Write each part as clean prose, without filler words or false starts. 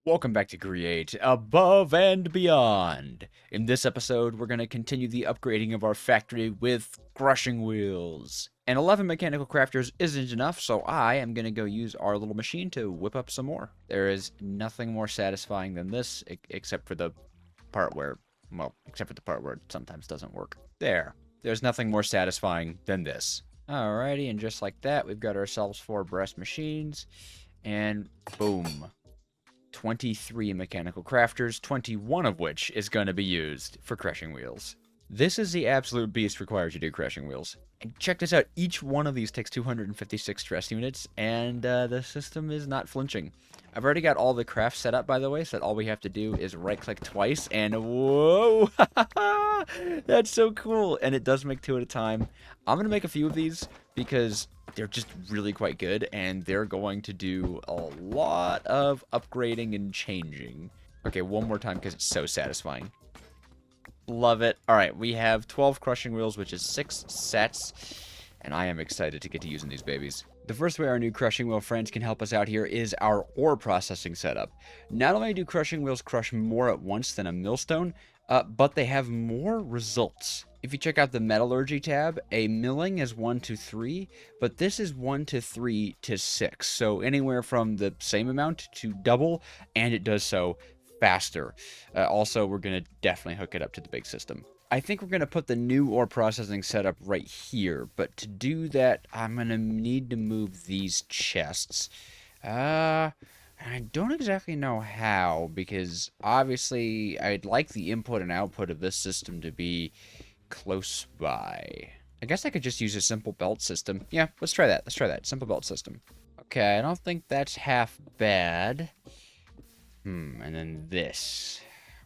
Welcome back to Create Above and Beyond. In this episode, we're going to continue the upgrading of our factory with crushing wheels. And 11 mechanical crafters isn't enough, so I am going to go use our little machine to whip up some more. There is nothing more satisfying than this, except for the part where, well, except for the part where it sometimes doesn't work. There's nothing more satisfying than this. Alrighty, and just like that, we've got ourselves 4 brass machines, and boom. 23 mechanical crafters, 21 of which is going to be used for crushing wheels. This is the absolute beast required to do crushing wheels. And check this out, each one of these takes 256 stress units, and the system is not flinching. I've already got all the crafts set up, by the way, so that all we have to do is right-click twice, and whoa! That's so cool! And it does make 2 at a time. I'm going to make a few of these, because they're just really quite good, and they're going to do a lot of upgrading and changing. Okay, one more time, because it's so satisfying. Love it. Alright, we have 12 crushing wheels, which is 6 sets, and I am excited to get to using these babies. The first way our new crushing wheel friends can help us out here is our ore processing setup. Not only do crushing wheels crush more at once than a millstone, but they have more results. If you check out the metallurgy tab, a milling is 1 to 3, but this is 1 to 3 to 6. So anywhere from the same amount to double, and it does so faster. Also, we're going to definitely hook it up to the big system. I think we're going to put the new ore processing setup right here, but to do that, I'm going to need to move these chests. I don't exactly know how, because obviously I'd like the input and output of this system to be close by. I guess I could just use a simple belt system. Yeah, let's try that. Let's try that. Simple belt system. Okay, I don't think that's half bad. And then this.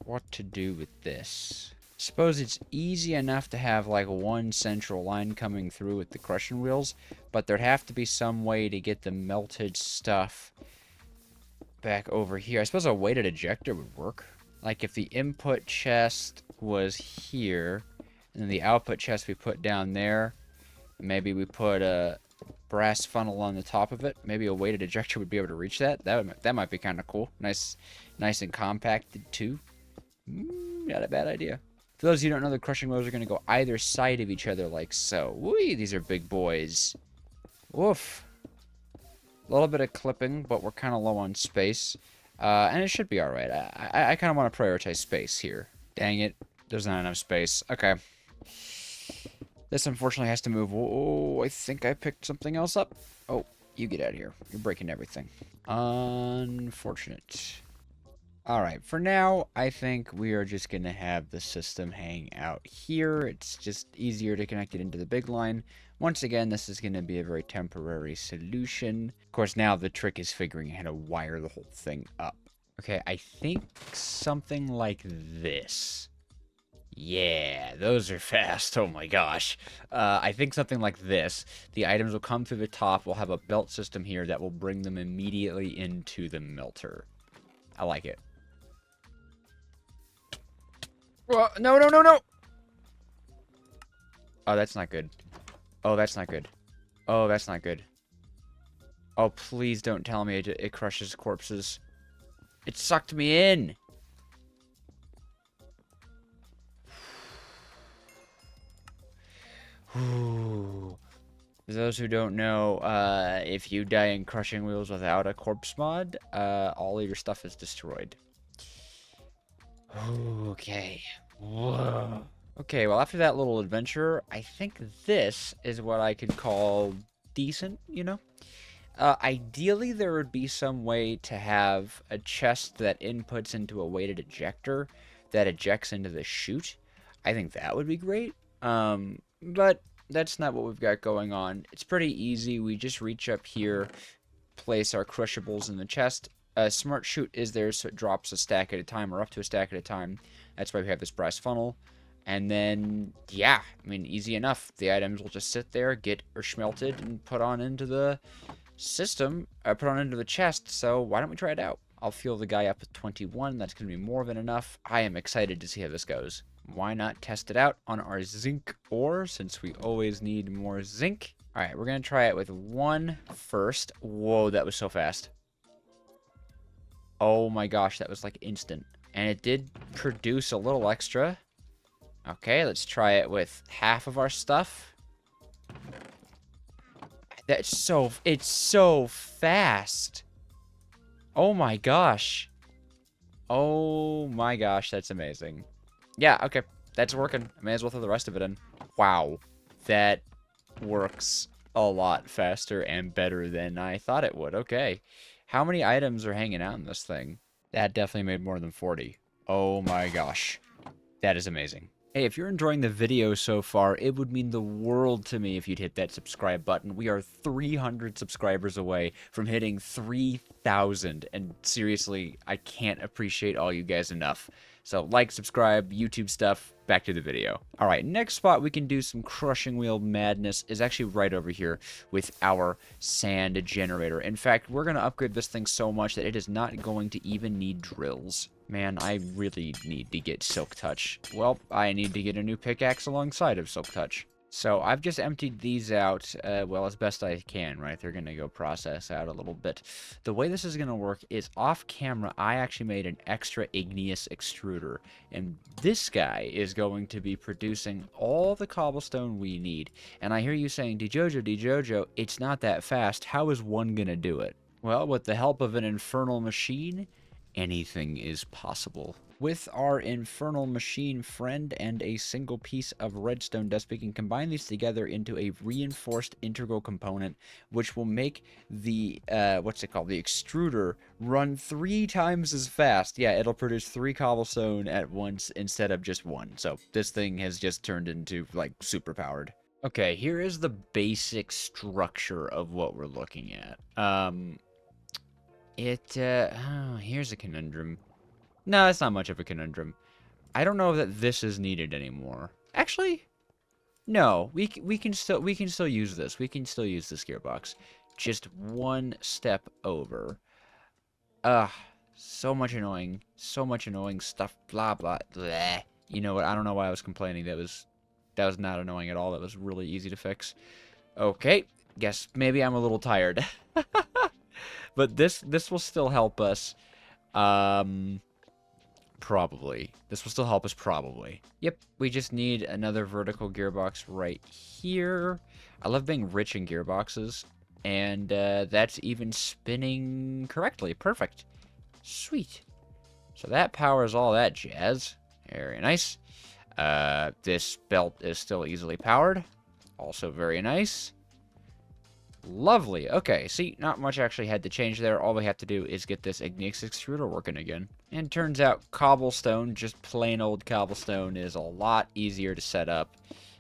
What to do with this? Suppose it's easy enough to have like one central line coming through with the crushing wheels, but there'd have to be some way to get the melted stuff back over here. I suppose a weighted ejector would work. Like if the input chest was here, and then the output chest we put down there, maybe we put a brass funnel on the top of it. Maybe a weighted ejector would be able to reach that. That might be kind of cool. Nice and compacted too. Not a bad idea. For those of you who don't know, the crushing wheels are going to go either side of each other like so. Whee, these are big boys. Woof. A little bit of clipping, but we're kind of low on space. And it should be alright. I kind of want to prioritize space here. Dang it. There's not enough space. Okay. This unfortunately has to move. Oh, I think I picked something else up. Oh, you get out of here. You're breaking everything. Unfortunate. Alright, for now, I think we are just going to have the system hang out here. It's just easier to connect it into the big line. Once again, this is going to be a very temporary solution. Of course, now the trick is figuring out how to wire the whole thing up. Okay, I think something like this. Yeah, those are fast. Oh my gosh. I think something like this. The items will come through the top. We'll have a belt system here that will bring them immediately into the melter. I like it. No, no, no, no! Oh, that's not good. Oh, that's not good. Oh, that's not good. Oh, please don't tell me it crushes corpses. It sucked me in! For those who don't know, if you die in crushing wheels without a corpse mod, all of your stuff is destroyed. Okay. Whoa. Okay, well, after that little adventure, I think this is what I could call decent, you know? Ideally, there would be some way to have a chest that inputs into a weighted ejector that ejects into the chute. I think that would be great. But that's not what we've got going on. It's pretty easy. We just reach up here, place our crushables in the chest. A smart chute is there, so it drops a stack at a time, or up to a stack at a time. That's why we have this brass funnel. And then, yeah, I mean, easy enough. The items will just sit there, get smelted, and put on into the system, put on into the chest. So why don't we try it out? I'll fuel the guy up with 21. That's going to be more than enough. I am excited to see how this goes. Why not test it out on our zinc ore, since we always need more zinc? All right, we're going to try it with 1 first. Whoa, that was so fast. Oh my gosh, that was like instant. And it did produce a little extra. Okay, let's try it with half of our stuff. It's so fast. Oh my gosh. Oh my gosh, that's amazing. Yeah, okay, that's working. I may as well throw the rest of it in. Wow, that works a lot faster and better than I thought it would. Okay, how many items are hanging out in this thing? That definitely made more than 40. Oh my gosh. That is amazing. Hey, if you're enjoying the video so far, it would mean the world to me if you'd hit that subscribe button. We are 300 subscribers away from hitting 3,000, and seriously, I can't appreciate all you guys enough. So like, subscribe, YouTube stuff, back to the video. All right, next spot we can do some crushing wheel madness is actually right over here with our sand generator. In fact, we're going to upgrade this thing so much that it is not going to even need drills. Man, I really need to get Silk Touch. Well, I need to get a new pickaxe alongside of Silk Touch. So I've just emptied these out, well, as best I can, right? They're going to go process out a little bit. The way this is going to work is off camera, I actually made an extra igneous extruder. And this guy is going to be producing all the cobblestone we need. And I hear you saying, Dejojo, it's not that fast. How is one going to do it? Well, with the help of an infernal machine, anything is possible. With our infernal machine friend and a single piece of redstone dust, we can combine these together into a reinforced integral component, which will make the, what's it called, the extruder run 3 times as fast. Yeah, it'll produce 3 cobblestone at once instead of just 1. So this thing has just turned into, like, super powered. Okay, here is the basic structure of what we're looking at. Here's a conundrum. No, it's not much of a conundrum. I don't know that this is needed anymore. Actually, no. We can still use this. We can still use this gearbox. Just one step over. So much annoying stuff. Blah blah blah. You know what? I don't know why I was complaining. That was not annoying at all. That was really easy to fix. Okay. Guess maybe I'm a little tired. But this will still help us. Probably. This will still help us, probably. Yep, we just need another vertical gearbox right here. I love being rich in gearboxes. And that's even spinning correctly. Perfect. Sweet. So that powers all that jazz. Very nice. This belt is still easily powered. Also very nice. Lovely. Okay, see, not much actually had to change there. All we have to do is get this igneous extruder working again. And turns out cobblestone, just plain old cobblestone, is a lot easier to set up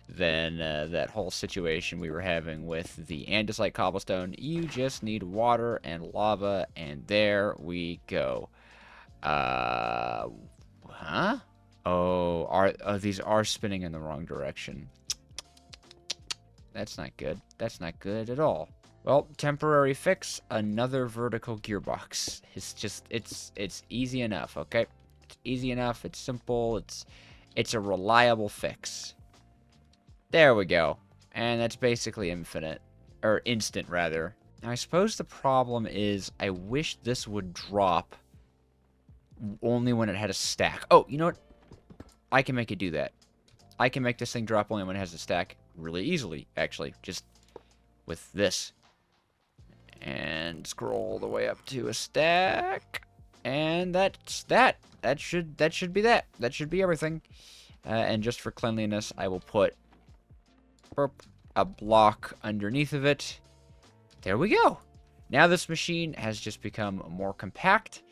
than that whole situation we were having with the andesite cobblestone. You just need water and lava, and there we go. Huh? Oh, these are spinning in the wrong direction. That's not good. That's not good at all. Well, temporary fix, another vertical gearbox. It's easy enough, okay? It's easy enough, it's simple, it's a reliable fix. There we go. And that's basically infinite. Or instant, rather. Now, I suppose the problem is I wish this would drop only when it had a stack. Oh, you know what? I can make it do that. I can make this thing drop only when it has a stack really easily, actually. Just with this. And scroll all the way up to a stack. And that's that. That should be that. That should be everything. And just for cleanliness, I will put a block underneath of it. There we go. Now this machine has just become more compact.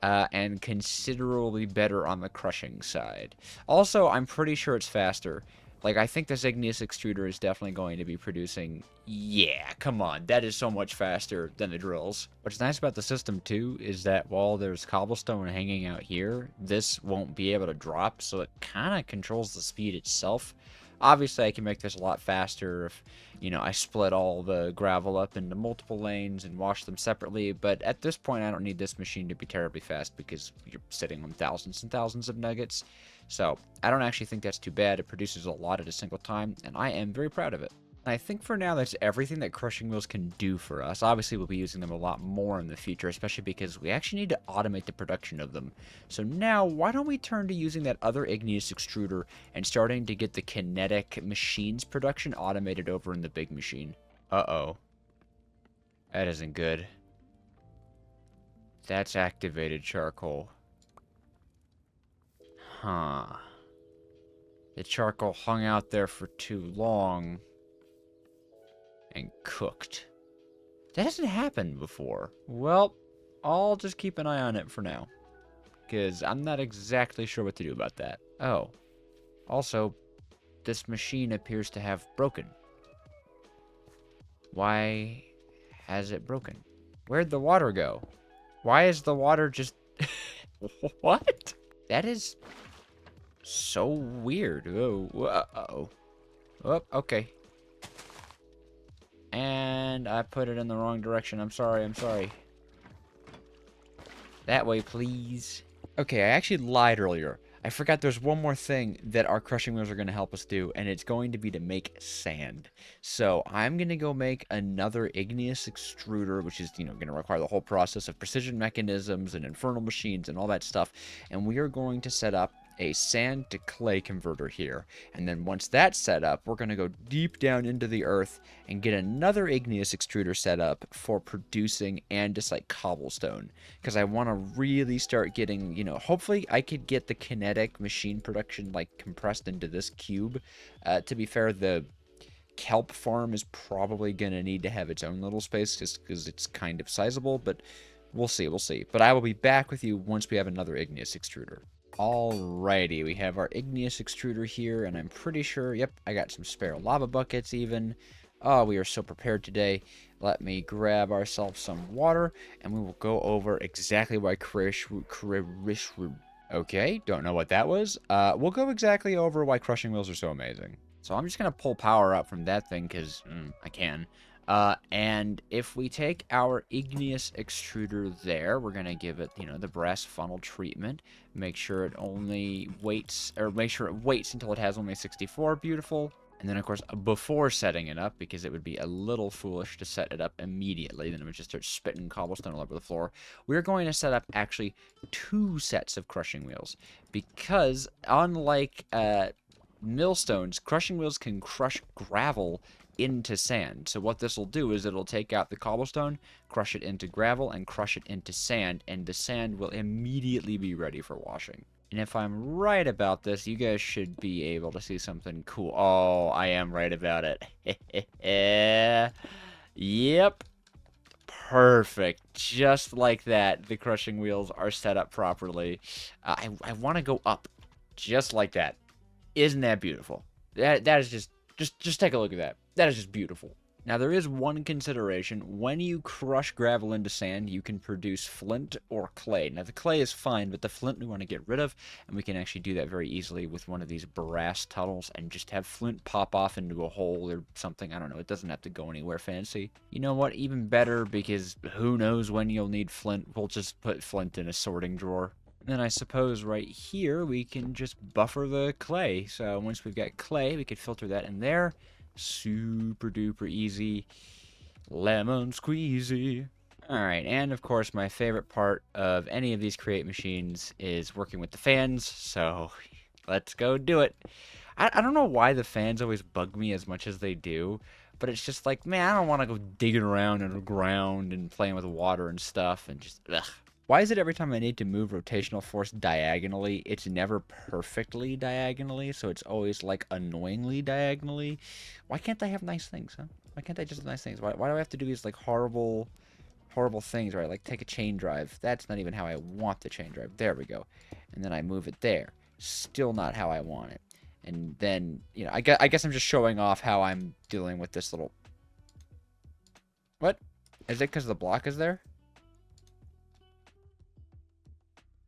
And considerably better on the crushing side. Also, I'm pretty sure it's faster. Like, I think this igneous extruder is definitely going to be producing... Yeah, come on. That is so much faster than the drills. What's nice about the system, too, is that while there's cobblestone hanging out here, this won't be able to drop, so it kind of controls the speed itself. Obviously, I can make this a lot faster if, you know, I split all the gravel up into multiple lanes and wash them separately, but at this point, I don't need this machine to be terribly fast because you're sitting on thousands and thousands of nuggets. So, I don't actually think that's too bad. It produces a lot at a single time, and I am very proud of it. I think for now that's everything that crushing wheels can do for us. Obviously, we'll be using them a lot more in the future, especially because we actually need to automate the production of them. So now, why don't we turn to using that other igneous extruder and starting to get the kinetic machines production automated over in the big machine? Uh-oh. That isn't good. That's activated charcoal. Huh. The charcoal hung out there for too long and cooked. That hasn't happened before. Well, I'll just keep an eye on it for now, because I'm not exactly sure what to do about that. Oh. Also, this machine appears to have broken. Why has it broken? Where'd the water go? Why is the water just... What? That is so weird. Oh, uh-oh. Oh, okay. And I put it in the wrong direction. I'm sorry, I'm sorry. That way, please. Okay, I actually lied earlier. I forgot there's one more thing that our crushing wheels are going to help us do, and it's going to be to make sand. So I'm going to go make another igneous extruder, which is, going to require the whole process of precision mechanisms and infernal machines and all that stuff. And we are going to set up a sand to clay converter here. And then once that's set up, we're going to go deep down into the earth and get another igneous extruder set up for producing andesite cobblestone. Because I want to really start getting, hopefully I could get the kinetic machine production like compressed into this cube. To be fair, the kelp farm is probably going to need to have its own little space just because it's kind of sizable, but we'll see, we'll see. But I will be back with you once we have another igneous extruder. Alrighty, we have our igneous extruder here, and I'm pretty sure, yep, I got some spare lava buckets even. Oh, we are so prepared today. Let me grab ourselves some water, and we will go over exactly why okay, don't know what that was. We'll go exactly over why crushing wheels are so amazing. So I'm just going to pull power up from that thing, because I can. And if we take our igneous extruder there, we're going to give it, the brass funnel treatment. Make sure it only waits, or make sure it waits until it has only 64. Beautiful. And then, of course, before setting it up, because it would be a little foolish to set it up immediately, then it would just start spitting cobblestone all over the floor, we're going to set up actually 2 sets of crushing wheels. Because unlike millstones, crushing wheels can crush gravel into sand. So what this will do is it'll take out the cobblestone, crush it into gravel, and crush it into sand, and the sand will immediately be ready for washing. And if I'm right about this, you guys should be able to see something cool. Oh, I am right about it. Yep. Perfect. Just like that, the crushing wheels are set up properly. I want to go up. Just like that. Isn't that beautiful? That is just take a look at that. That is just beautiful. Now, there is one consideration. When you crush gravel into sand, you can produce flint or clay. Now, the clay is fine, but the flint we want to get rid of, and we can actually do that very easily with one of these brass tunnels and just have flint pop off into a hole or something. I don't know. It doesn't have to go anywhere fancy. You know what? Even better, because who knows when you'll need flint. We'll just put flint in a sorting drawer. And then I suppose right here we can just buffer the clay. So once we've got clay, we could filter that in there. Super duper easy. Lemon squeezy. Alright, and of course my favorite part of any of these create machines is working with the fans. So let's go do it. I don't know why the fans always bug me as much as they do. But it's just like, man, I don't want to go digging around in the ground and playing with water and stuff and just, ugh. Why is it every time I need to move rotational force diagonally, it's never perfectly diagonally, so it's always, like, annoyingly diagonally? Why can't I have nice things, huh? Why can't I just have nice things? Why do I have to do these, like, horrible things, right? Like, take a chain drive. That's not even how I want the chain drive. There we go. And then I move it there. Still not how I want it. And then, I guess I'm just showing off how I'm dealing with this little... What? Is it because the block is there?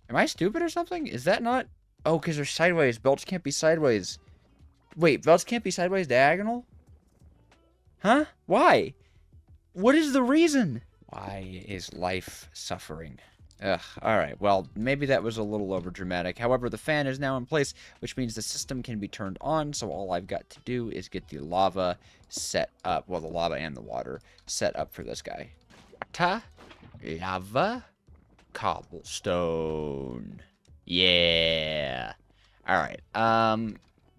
Am I stupid or something? Is that not... Oh, because they're sideways. Belts can't be sideways. Wait, belts can't be sideways diagonal? Huh? Why? What is the reason? Why is life suffering? Ugh, alright, well, maybe that was a little over dramatic. However, the fan is now in place, which means the system can be turned on, so all I've got to do is get the lava set up, well, the lava and the water set up for this guy. Water, lava, cobblestone. Yeah. Alright,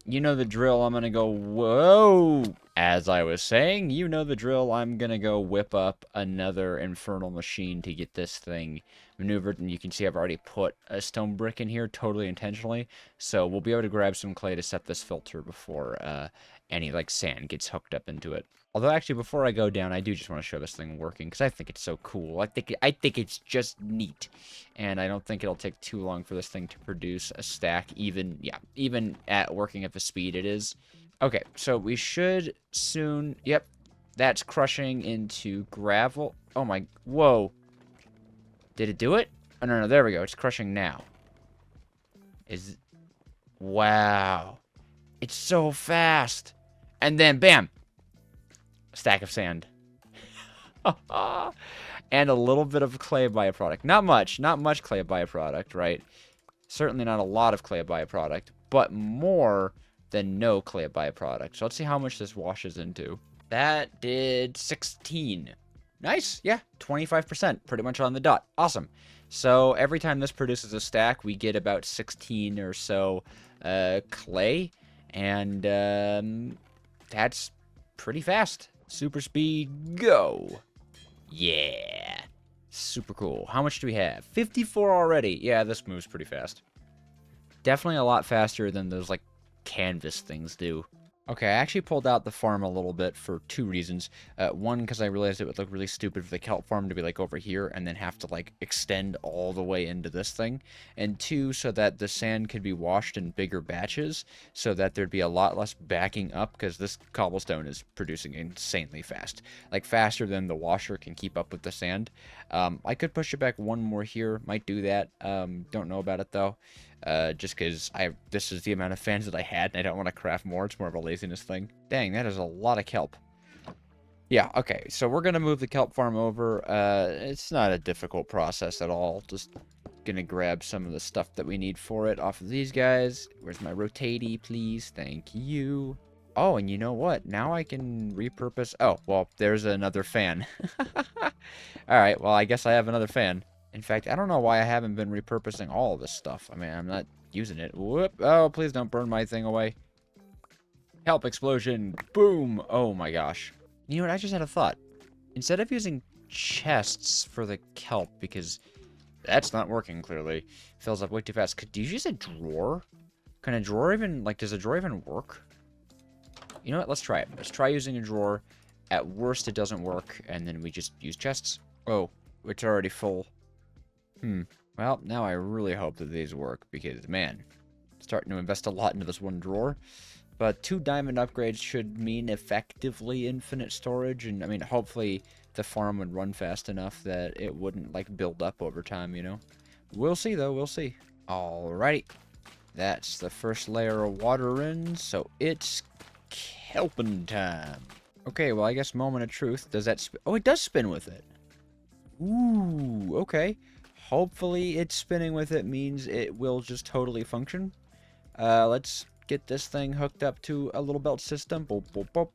you know the drill, I'm gonna go, whoa! As I was saying, you know the drill, I'm gonna go whip up another infernal machine to get this thing maneuvered, and you can see I've already put a stone brick in here, totally intentionally, so we'll be able to grab some clay to set this filter before any, like, sand gets hooked up into it. Although, actually, before I go down, I do just want to show this thing working, because I think it's so cool. I think it's just neat, and I don't think it'll take too long for this thing to produce a stack, even at working at the speed it is. Okay, so we should soon... Yep, that's crushing into gravel. Oh my... Whoa. Did it do it? Oh, no, there we go. It's crushing now. Wow. It's so fast. And then, bam. Stack of sand. And a little bit of clay byproduct. Not much clay byproduct, right? Certainly not a lot of clay byproduct, but more than no clay byproduct. So let's see how much this washes into. That did 16. Nice, yeah, 25%, pretty much on the dot. Awesome. So every time this produces a stack, we get about 16 or so clay, and that's pretty fast. Super speed, go. Yeah. Super cool. How much do we have? 54 already. Yeah, this moves pretty fast. Definitely a lot faster than those, like, canvas things do. Okay, I actually pulled out the farm a little bit for two reasons. One, because I realized it would look really stupid for the kelp farm to be, like, over here and then have to, like, extend all the way into this thing. And two, so that the sand could be washed in bigger batches so that there'd be a lot less backing up, because this cobblestone is producing insanely fast. Like, faster than the washer can keep up with the sand. I could push it back one more here. Might do that. Don't know about it, though. Just because this is the amount of fans that I had, and I don't want to craft more. It's more of a laziness thing. Dang, that is a lot of kelp. Yeah, okay, so we're going to move the kelp farm over. It's not a difficult process at all. Just going to grab some of the stuff that we need for it off of these guys. Where's my rotatey, please? Thank you. Oh, and you know what? Now I can repurpose... Oh, well, there's another fan. Alright, well, I guess I have another fan. In fact, I don't know why I haven't been repurposing all of this stuff. I mean, I'm not using it. Whoop. Oh, please don't burn my thing away. Help explosion. Boom. Oh my gosh. You know what? I just had a thought. Instead of using chests for the kelp, because that's not working clearly, fills up way too fast. Could you use a drawer? Can a drawer even, like, does a drawer even work? You know what? Let's try it. Let's try using a drawer. At worst, it doesn't work, and then we just use chests. Oh, it's already full. Well, now I really hope that these work, because, man, starting to invest a lot into this one drawer. But 2 diamond upgrades should mean effectively infinite storage, and, I mean, hopefully the farm would run fast enough that it wouldn't, like, build up over time, you know? We'll see, though, we'll see. Alrighty. That's the first layer of water in, so it's kelpin time. Okay, well, I guess moment of truth. Does that oh, it does spin with it. Ooh, okay. Hopefully it's spinning with it means it will just totally function. Let's get this thing hooked up to a little belt system. Boop, boop, boop.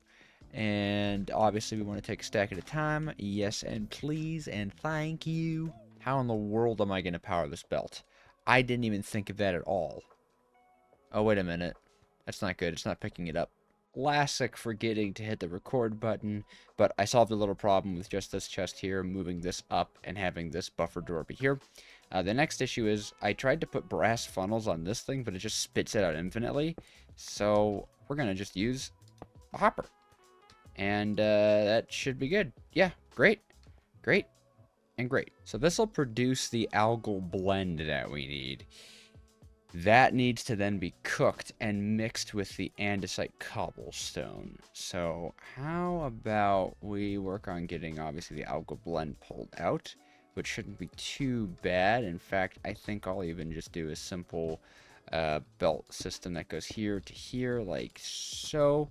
And obviously we want to take a stack at a time. Yes, and please, and thank you. How in the world am I going to power this belt? I didn't even think of that at all. Oh, wait a minute. That's not good. It's not picking it up. Classic forgetting to hit the record button, but I solved a little problem with just this chest here, moving this up and having this buffer door be here. The next issue is I tried to put brass funnels on this thing, but it just spits it out infinitely. So we're going to just use a hopper. And that should be good. Yeah, great, great, and great. So this will produce the algal blend that we need. That needs to then be cooked and mixed with the andesite cobblestone. So how about we work on getting, obviously, the algal blend pulled out, which shouldn't be too bad. In fact, I think I'll even just do a simple belt system that goes here to here, like so.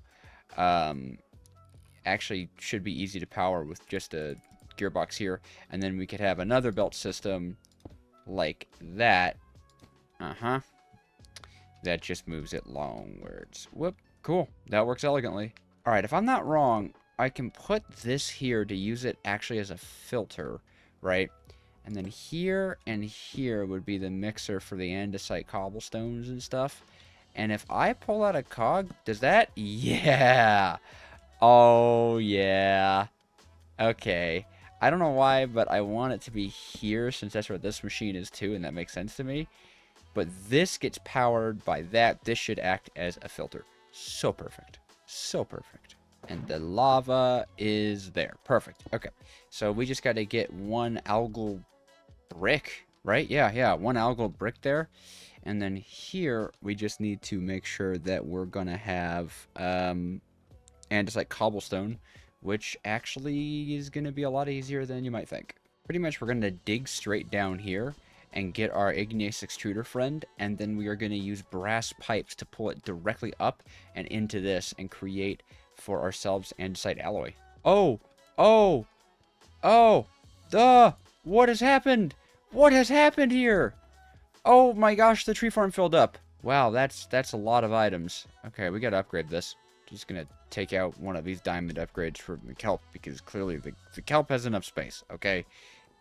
Actually, should be easy to power with just a gearbox here. And then we could have another belt system like that. That just moves it longwards. Whoop, cool. That works elegantly. All right, if I'm not wrong, I can put this here to use it actually as a filter, right? And then here and here would be the mixer for the andesite cobblestones and stuff. And if I pull out a cog, does that? Yeah. Oh, yeah. Okay. I don't know why, but I want it to be here since that's where this machine is too, and that makes sense to me. But this gets powered by that. This should act as a filter. So perfect. So perfect. And the lava is there. Perfect. Okay. So we just got to get one algal brick, right? Yeah. One algal brick there. And then here, we just need to make sure that we're going to have andesite cobblestone, which actually is going to be a lot easier than you might think. Pretty much, we're going to dig straight down here and get our igneous extruder friend, and then we are going to use brass pipes to pull it directly up and into this and create for ourselves andesite alloy. Oh, what has happened? What has happened here? Oh my gosh, the tree farm filled up. Wow, that's a lot of items. Okay, we gotta upgrade this. Just gonna take out one of these diamond upgrades for the kelp, because clearly the kelp has enough space, okay?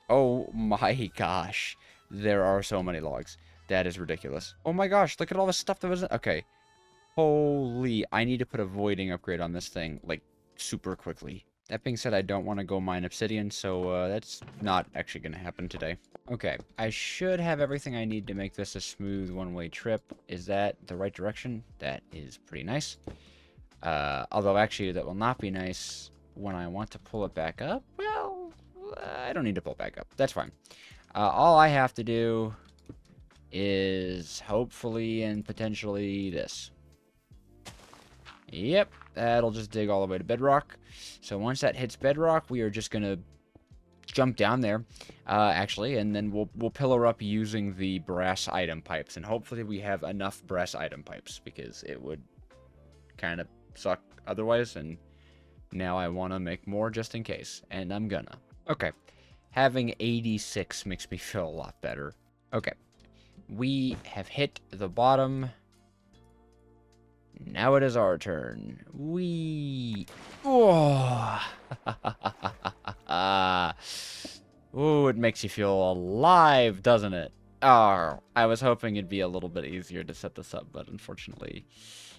Oh my gosh. There are so many logs. That is ridiculous. Oh my gosh, look at all the stuff that was... Okay. Holy, I need to put a voiding upgrade on this thing, like, super quickly. That being said, I don't want to go mine obsidian, so that's not actually going to happen today. Okay, I should have everything I need to make this a smooth one-way trip. Is that the right direction? That is pretty nice. Although, actually, that will not be nice when I want to pull it back up. Well, I don't need to pull it back up. That's fine. All I have to do is hopefully and potentially this. Yep, that'll just dig all the way to bedrock. So once that hits bedrock, we are just going to jump down there, actually, and then we'll pillar up using the brass item pipes. And hopefully we have enough brass item pipes, because it would kind of suck otherwise. And now I want to make more just in case, and I'm gonna. Okay. Having 86 makes me feel a lot better. Okay. We have hit the bottom. Now it is our turn. Oh. Ooh, it makes you feel alive, doesn't it? Oh, I was hoping it'd be a little bit easier to set this up, but unfortunately,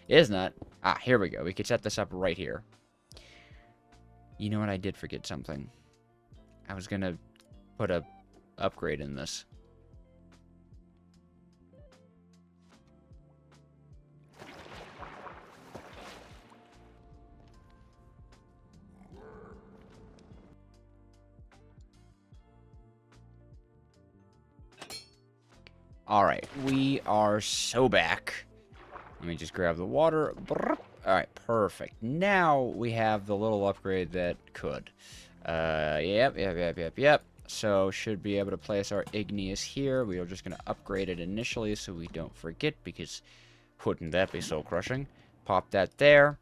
it is not. Ah, here we go. We could set this up right here. You know what? I did forget something. I was gonna put a upgrade in this. Alright, we are so back. Let me just grab the water. Alright, perfect. Now we have the little upgrade that could. Yep. So, should be able to place our igneous here. We are just going to upgrade it initially so we don't forget, because wouldn't that be so crushing? Pop that there.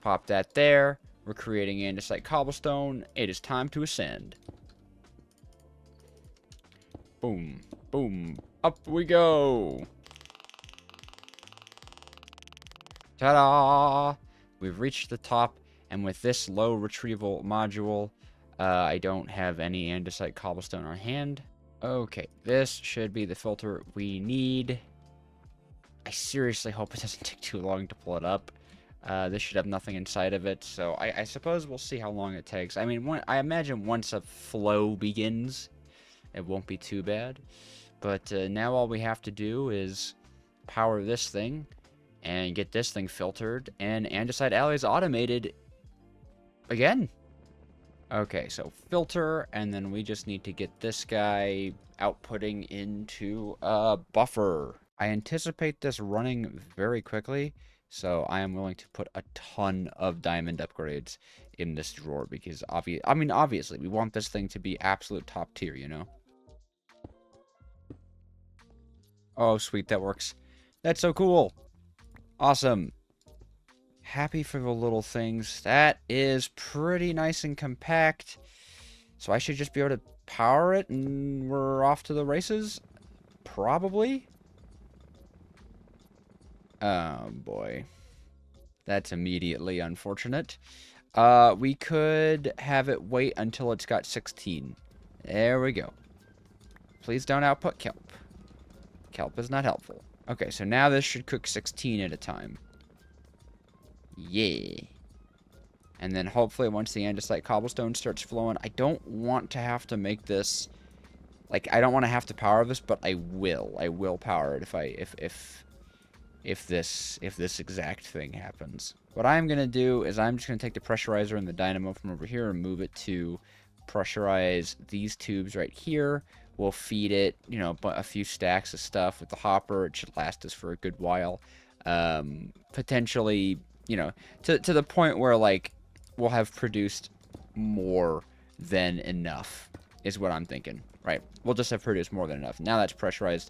Pop that there. We're creating andesite cobblestone. It is time to ascend. Boom. Boom. Up we go. Ta-da! We've reached the top, and with this low retrieval module, I don't have any andesite cobblestone on hand. Okay, this should be the filter we need. I seriously hope it doesn't take too long to pull it up. This should have nothing inside of it, so I suppose we'll see how long it takes. I mean, I imagine once a flow begins, it won't be too bad. But now all we have to do is power this thing and get this thing filtered, and andesite alloys automated again. Okay, so filter, and then we just need to get this guy outputting into a buffer. I anticipate this running very quickly, so I am willing to put a ton of diamond upgrades in this drawer, because obviously we want this thing to be absolute top tier, you know? Oh, sweet, that works. That's so cool. Awesome. Happy for the little things. That is pretty nice and compact. So I should just be able to power it and we're off to the races. Probably. Oh, boy. That's immediately unfortunate. We could have it wait until it's got 16. There we go. Please don't output kelp. Kelp is not helpful. Okay, so now this should cook 16 at a time. Yeah. And then hopefully once the andesite cobblestone starts flowing, I don't want to have to make this, like, I don't want to have to power this, but I will. I will power it if this exact thing happens. What I'm going to do is I'm just going to take the pressurizer and the dynamo from over here and move it to pressurize these tubes right here. We'll feed it, you know, a few stacks of stuff with the hopper. It should last us for a good while. Potentially, you know, to the point where, like, we'll have produced more than enough is what I'm thinking, right? We'll just have produced more than enough. Now that's pressurized,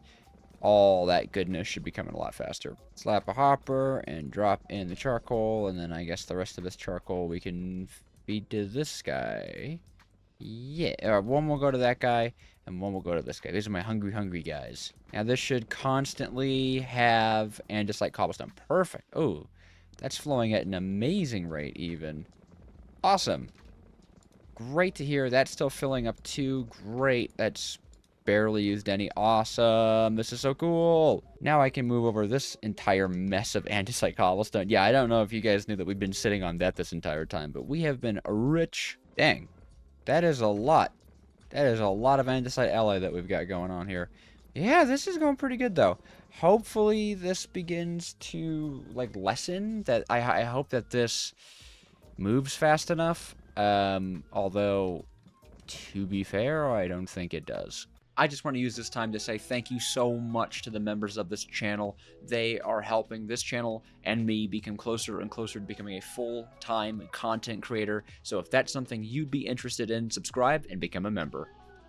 all that goodness should be coming a lot faster. Slap a hopper and drop in the charcoal, and then I guess the rest of this charcoal we can feed to this guy. Yeah, one will go to that guy, and one will go to this guy. These are my hungry guys. Now this should constantly have andesite cobblestone. Perfect. Oh, that's flowing at an amazing rate even. Awesome. Great to hear. That's still filling up too. Great. That's barely used any. Awesome. This is so cool. Now I can move over this entire mess of andesite cobblestone. Yeah, I don't know if you guys knew that we've been sitting on that this entire time, but we have been rich. Dang. That is a lot. That is a lot of andesite alloy that we've got going on here. Yeah, this is going pretty good, though. Hopefully, this begins to, like, lessen. That I hope that this moves fast enough. Although, to be fair, I don't think it does. I just want to use this time to say thank you so much to the members of this channel. They are helping this channel and me become closer and closer to becoming a full-time content creator. So if that's something you'd be interested in, subscribe and become a member.